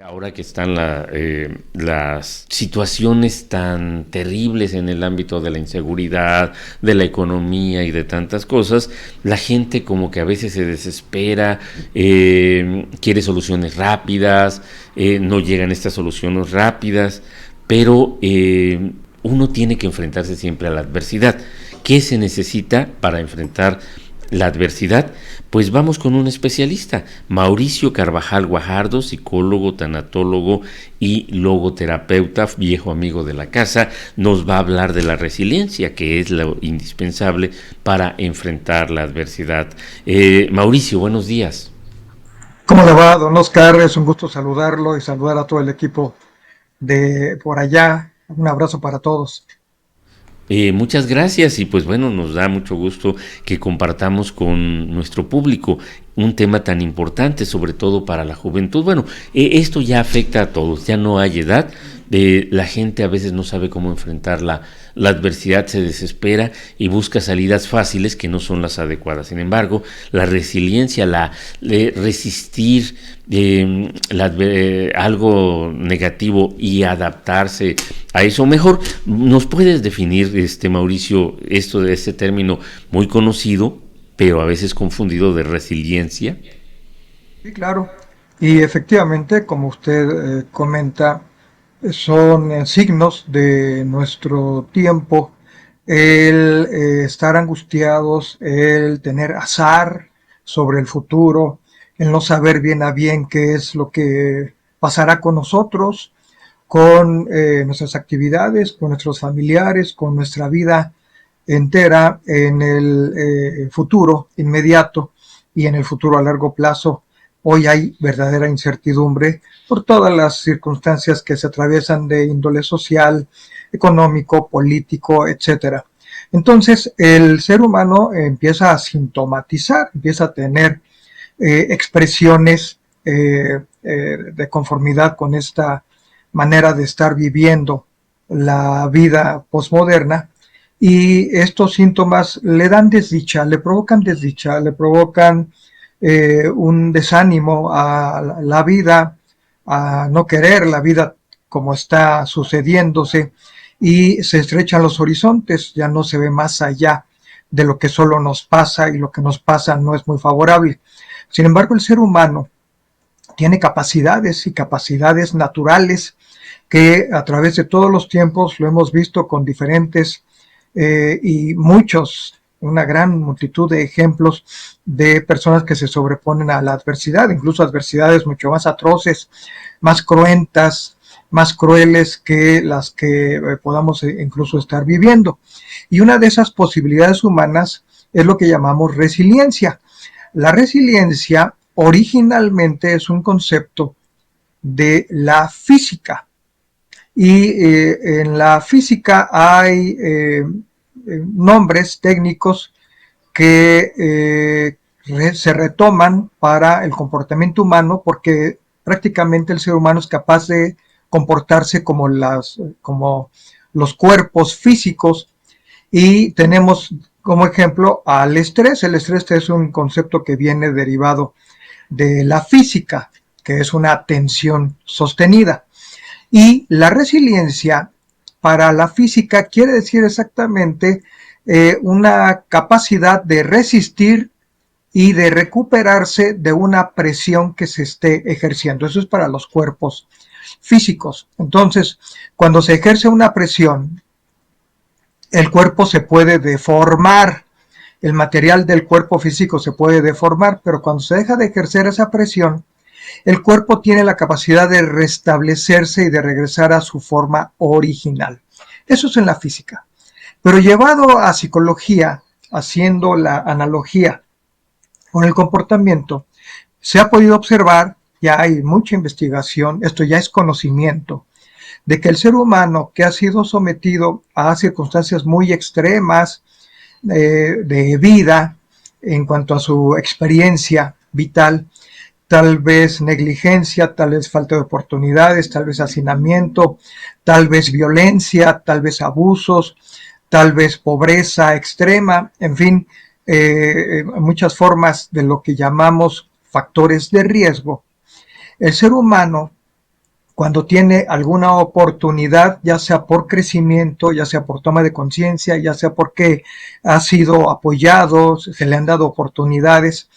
Ahora que están las situaciones tan terribles en el ámbito de la inseguridad, de la economía y de tantas cosas, la gente como que a veces se desespera, quiere soluciones rápidas, no llegan estas soluciones rápidas, pero uno tiene que enfrentarse siempre a la adversidad. ¿Qué se necesita para enfrentar la adversidad? Pues vamos con un especialista, Mauricio Carvajal Guajardo, psicólogo, tanatólogo y logoterapeuta, viejo amigo de la casa, nos va a hablar de la resiliencia, que es lo indispensable para enfrentar la adversidad. Mauricio, buenos días. ¿Cómo le va, don Oscar? Es un gusto saludarlo y saludar a todo el equipo de por allá. Un abrazo para todos. Muchas gracias y pues bueno, nos da mucho gusto que compartamos con nuestro público un tema tan importante, sobre todo para la juventud. Bueno, esto ya afecta a todos, ya no hay edad, la gente a veces no sabe cómo enfrentar la adversidad, se desespera y busca salidas fáciles que no son las adecuadas. Sin embargo, la resiliencia, resistir algo negativo y adaptarse a eso mejor. ¿Nos puedes definir, Mauricio, esto de este término muy conocido, pero a veces confundido, de resiliencia? Sí, claro. Y efectivamente, como usted comenta, son signos de nuestro tiempo el estar angustiados, el tener azar sobre el futuro, el no saber bien a bien qué es lo que pasará con nosotros, con nuestras actividades, con nuestros familiares, con nuestra vida entera en el futuro inmediato y en el futuro a largo plazo. Hoy hay verdadera incertidumbre por todas las circunstancias que se atraviesan de índole social, económico, político, etcétera. Entonces, el ser humano empieza a sintomatizar, empieza a tener expresiones de conformidad con esta manera de estar viviendo la vida posmoderna, y estos síntomas le dan desdicha, le provocan un desánimo a la vida, a no querer la vida como está sucediéndose, y se estrechan los horizontes, ya no se ve más allá de lo que solo nos pasa, y lo que nos pasa no es muy favorable. Sin embargo, el ser humano tiene capacidades y capacidades naturales que a través de todos los tiempos lo hemos visto con diferentes y muchos, una gran multitud de ejemplos de personas que se sobreponen a la adversidad, incluso adversidades mucho más atroces, más cruentas, más crueles que las que podamos incluso estar viviendo. Y una de esas posibilidades humanas es lo que llamamos resiliencia. La resiliencia originalmente es un concepto de la física, y en la física hay nombres técnicos que se retoman para el comportamiento humano, porque prácticamente el ser humano es capaz de comportarse como los cuerpos físicos, y tenemos como ejemplo al estrés. El estrés es un concepto que viene derivado de la física, que es una tensión sostenida. Y la resiliencia para la física quiere decir exactamente una capacidad de resistir y de recuperarse de una presión que se esté ejerciendo. Eso es para los cuerpos físicos. Entonces, cuando se ejerce una presión, el cuerpo se puede deformar, el material del cuerpo físico se puede deformar, pero cuando se deja de ejercer esa presión, el cuerpo tiene la capacidad de restablecerse y de regresar a su forma original. Eso es en la física. Pero llevado a psicología, haciendo la analogía con el comportamiento, se ha podido observar, ya hay mucha investigación, esto ya es conocimiento, de que el ser humano que ha sido sometido a circunstancias muy extremas de vida en cuanto a su experiencia vital, tal vez negligencia, tal vez falta de oportunidades, tal vez hacinamiento, tal vez violencia, tal vez abusos, tal vez pobreza extrema, en fin, muchas formas de lo que llamamos factores de riesgo. El ser humano cuando tiene alguna oportunidad, ya sea por crecimiento, ya sea por toma de conciencia, ya sea porque ha sido apoyado, se le han dado oportunidades,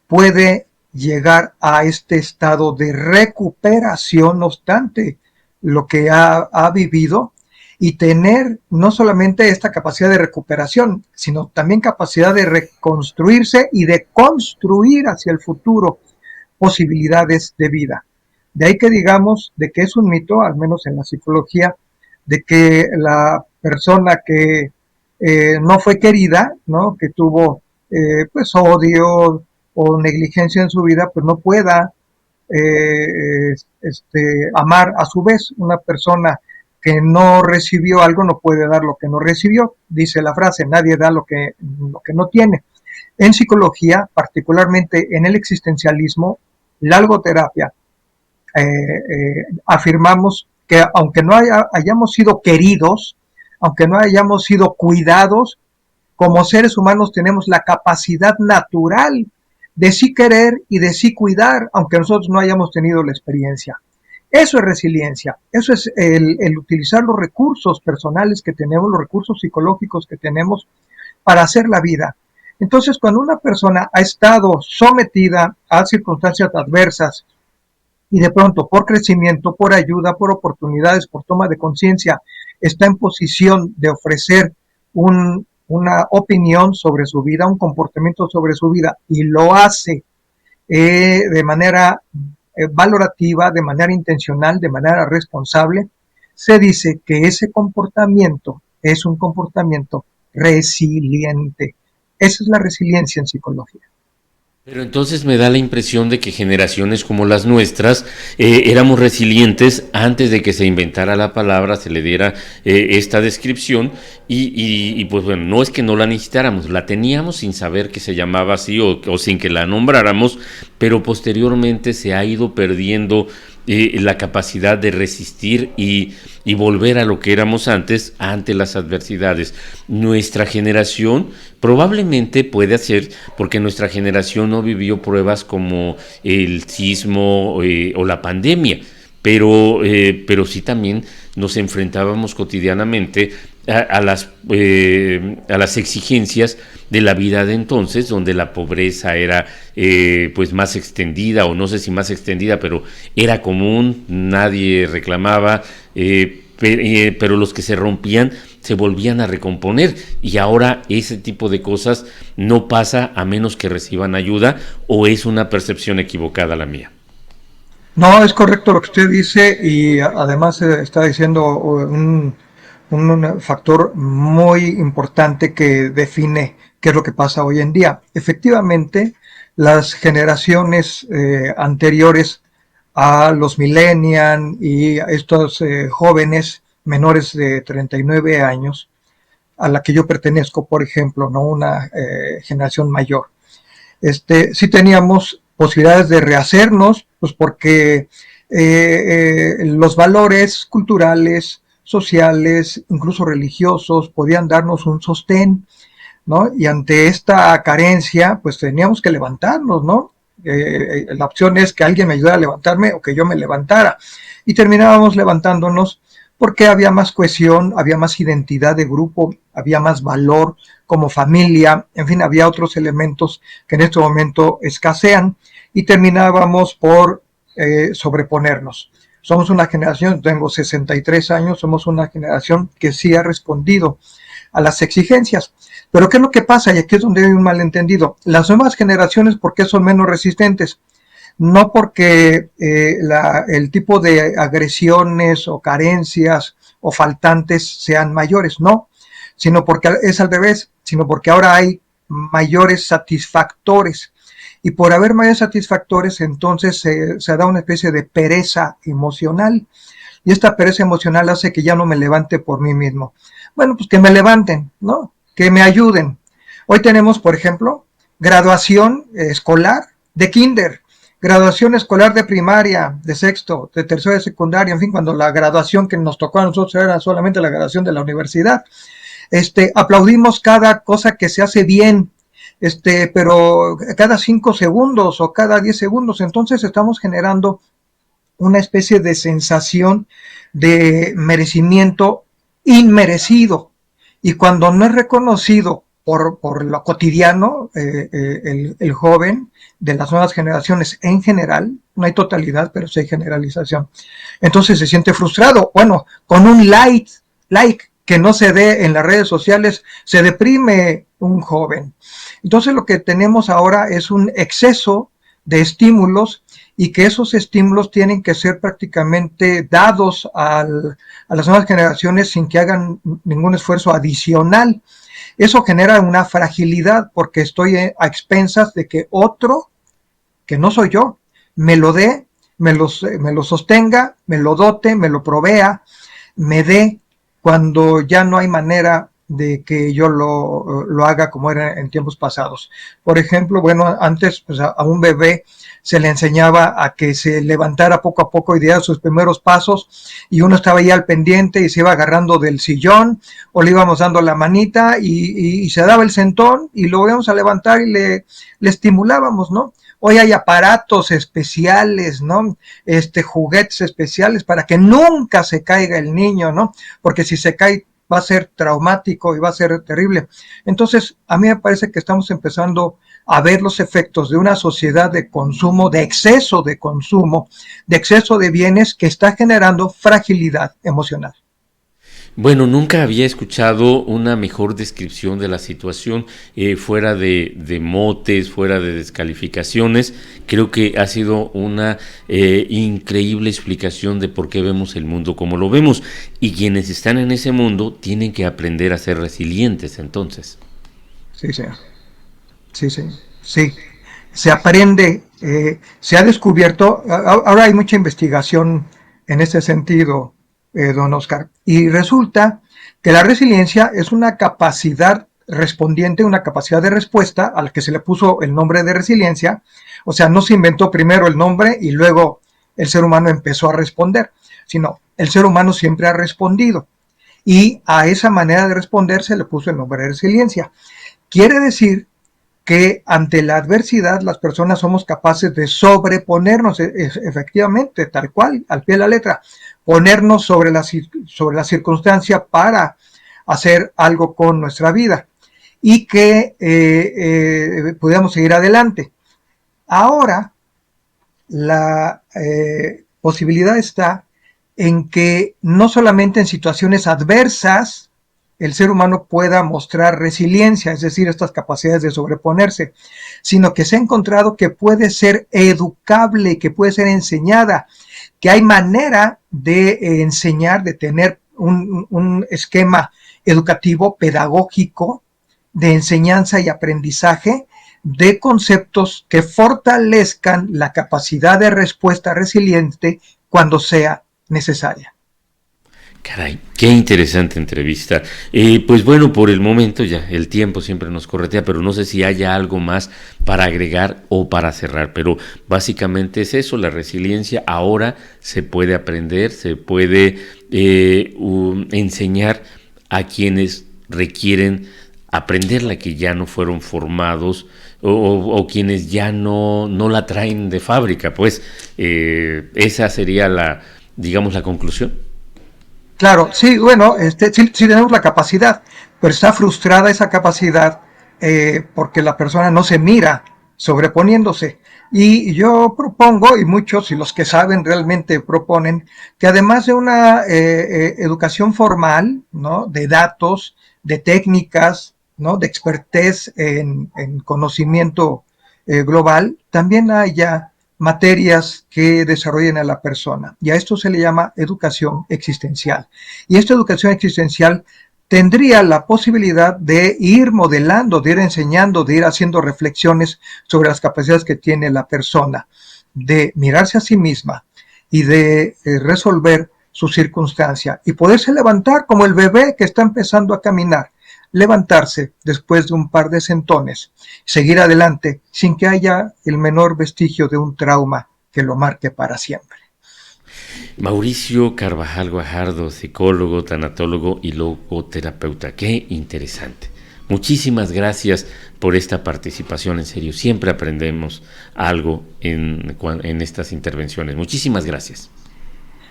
puede llegar a este estado de recuperación, no obstante lo que ha vivido, y tener no solamente esta capacidad de recuperación, sino también capacidad de reconstruirse y de construir hacia el futuro posibilidades de vida. De ahí que digamos de que es un mito, al menos en la psicología, de que la persona que no fue querida, ¿no? Que tuvo pues odio o negligencia en su vida, pues no pueda amar a su vez. Una persona que no recibió algo no puede dar lo que no recibió, dice la frase, nadie da lo que no tiene. En psicología, particularmente en el existencialismo, la algoterapia, afirmamos que aunque no hayamos sido queridos, aunque no hayamos sido cuidados, como seres humanos tenemos la capacidad natural de sí querer y de sí cuidar, aunque nosotros no hayamos tenido la experiencia. Eso es resiliencia, eso es el utilizar los recursos personales que tenemos, los recursos psicológicos que tenemos para hacer la vida. Entonces, cuando una persona ha estado sometida a circunstancias adversas y de pronto por crecimiento, por ayuda, por oportunidades, por toma de conciencia, está en posición de ofrecer una opinión sobre su vida, un comportamiento sobre su vida, y lo hace de manera valorativa, de manera intencional, de manera responsable, se dice que ese comportamiento es un comportamiento resiliente. Esa es la resiliencia en psicología. Pero entonces me da la impresión de que generaciones como las nuestras éramos resilientes antes de que se inventara la palabra, se le diera esta descripción y pues bueno, no es que no la necesitáramos, la teníamos sin saber que se llamaba así o sin que la nombráramos, pero posteriormente se ha ido perdiendo la capacidad de resistir y volver a lo que éramos antes ante las adversidades. Nuestra generación probablemente puede hacer, porque nuestra generación no vivió pruebas como el sismo o la pandemia, pero sí también nos enfrentábamos cotidianamente a las exigencias de la vida de entonces, donde la pobreza era pues más extendida, o no sé si más extendida, pero era común, nadie reclamaba, pero los que se rompían se volvían a recomponer, y ahora ese tipo de cosas no pasa a menos que reciban ayuda, o es una percepción equivocada la mía. No, es correcto lo que usted dice y además está diciendo un factor muy importante que define qué es lo que pasa hoy en día. Efectivamente, las generaciones anteriores a los millennials y a estos jóvenes menores de 39 años, a la que yo pertenezco, por ejemplo, no una generación mayor, sí teníamos posibilidades de rehacernos, pues porque los valores culturales, sociales, incluso religiosos, podían darnos un sostén, ¿no? Y ante esta carencia, pues teníamos que levantarnos, ¿no? La opción es que alguien me ayudara a levantarme o que yo me levantara. Y terminábamos levantándonos porque había más cohesión, había más identidad de grupo, había más valor como familia, en fin, había otros elementos que en este momento escasean y terminábamos por sobreponernos. Somos una generación, tengo 63 años, somos una generación que sí ha respondido a las exigencias. Pero ¿qué es lo que pasa? Y aquí es donde hay un malentendido. Las nuevas generaciones, ¿por qué son menos resistentes? No porque el tipo de agresiones o carencias o faltantes sean mayores, no, sino porque es al revés, sino porque ahora hay mayores satisfactores. Y por haber mayores satisfactores, entonces se da una especie de pereza emocional. Y esta pereza emocional hace que ya no me levante por mí mismo. Bueno, pues que me levanten, ¿no? Que me ayuden. Hoy tenemos, por ejemplo, graduación escolar de kinder, graduación escolar de primaria, de sexto, de tercero de secundaria, en fin, cuando la graduación que nos tocó a nosotros era solamente la graduación de la universidad. Aplaudimos cada cosa que se hace bien, pero cada 5 segundos o cada 10 segundos, entonces estamos generando una especie de sensación de merecimiento inmerecido. Y cuando no es reconocido por lo cotidiano, el joven de las nuevas generaciones en general, no hay totalidad, pero sí hay generalización, entonces se siente frustrado. Bueno, con un like que no se dé en las redes sociales, se deprime un joven. Entonces lo que tenemos ahora es un exceso de estímulos y que esos estímulos tienen que ser prácticamente dados a las nuevas generaciones sin que hagan ningún esfuerzo adicional. Eso genera una fragilidad porque estoy a expensas de que otro, que no soy yo, me lo dé, me lo sostenga, me lo dote, me lo provea, me dé cuando ya no hay manera de que yo lo haga como era en tiempos pasados. Por ejemplo, bueno, antes pues, a un bebé se le enseñaba a que se levantara poco a poco y diera sus primeros pasos y uno estaba ahí al pendiente y se iba agarrando del sillón o le íbamos dando la manita y se daba el sentón y lo íbamos a levantar y le estimulábamos, ¿no? Hoy hay aparatos especiales, ¿no? Juguetes especiales para que nunca se caiga el niño, ¿no? Porque si se cae va a ser traumático y va a ser terrible. Entonces, a mí me parece que estamos empezando a ver los efectos de una sociedad de consumo, de consumo, de exceso de bienes que está generando fragilidad emocional. Bueno, nunca había escuchado una mejor descripción de la situación, fuera de motes, fuera de descalificaciones. Creo que ha sido una increíble explicación de por qué vemos el mundo como lo vemos. Y quienes están en ese mundo tienen que aprender a ser resilientes entonces. Sí, sí, sí, sí, sí. Se aprende, se ha descubierto, ahora hay mucha investigación en este sentido, don Oscar, y resulta que la resiliencia es una capacidad respondiente, una capacidad de respuesta a la que se le puso el nombre de resiliencia. O sea, no se inventó primero el nombre y luego el ser humano empezó a responder, sino el ser humano siempre ha respondido y a esa manera de responder se le puso el nombre de resiliencia. Quiere decir que ante la adversidad las personas somos capaces de sobreponernos, efectivamente, tal cual, al pie de la letra, ponernos sobre la circunstancia para hacer algo con nuestra vida y que pudiéramos seguir adelante. Ahora, la posibilidad está en que no solamente en situaciones adversas el ser humano pueda mostrar resiliencia, es decir, estas capacidades de sobreponerse, sino que se ha encontrado que puede ser educable, que puede ser enseñada, que hay manera de enseñar, de tener un esquema educativo, pedagógico, de enseñanza y aprendizaje de conceptos que fortalezcan la capacidad de respuesta resiliente cuando sea necesaria. Caray, qué interesante entrevista. Pues bueno, por el momento ya el tiempo siempre nos corretea, pero no sé si haya algo más para agregar o para cerrar. Pero básicamente es eso, la resiliencia ahora se puede aprender, se puede enseñar a quienes requieren aprenderla, que ya no fueron formados o quienes ya no la traen de fábrica. Pues esa sería digamos, la conclusión. Claro, sí, bueno, sí tenemos la capacidad, pero está frustrada esa capacidad porque la persona no se mira sobreponiéndose. Y yo propongo, y muchos, y los que saben realmente proponen, que además de una educación formal, ¿no? De datos, de técnicas, ¿no? De expertez en conocimiento global, también haya materias que desarrollen a la persona. Y a esto se le llama educación existencial. Y esta educación existencial tendría la posibilidad de ir modelando, de ir enseñando, de ir haciendo reflexiones sobre las capacidades que tiene la persona, de mirarse a sí misma y de resolver su circunstancia y poderse levantar como el bebé que está empezando a caminar, levantarse después de un par de sentones, seguir adelante sin que haya el menor vestigio de un trauma que lo marque para siempre. Mauricio Carvajal Guajardo, psicólogo, tanatólogo y logoterapeuta. Qué interesante. Muchísimas gracias por esta participación, en serio, siempre aprendemos algo en estas intervenciones. Muchísimas gracias.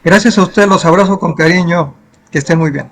Gracias a usted, los abrazo con cariño, que estén muy bien.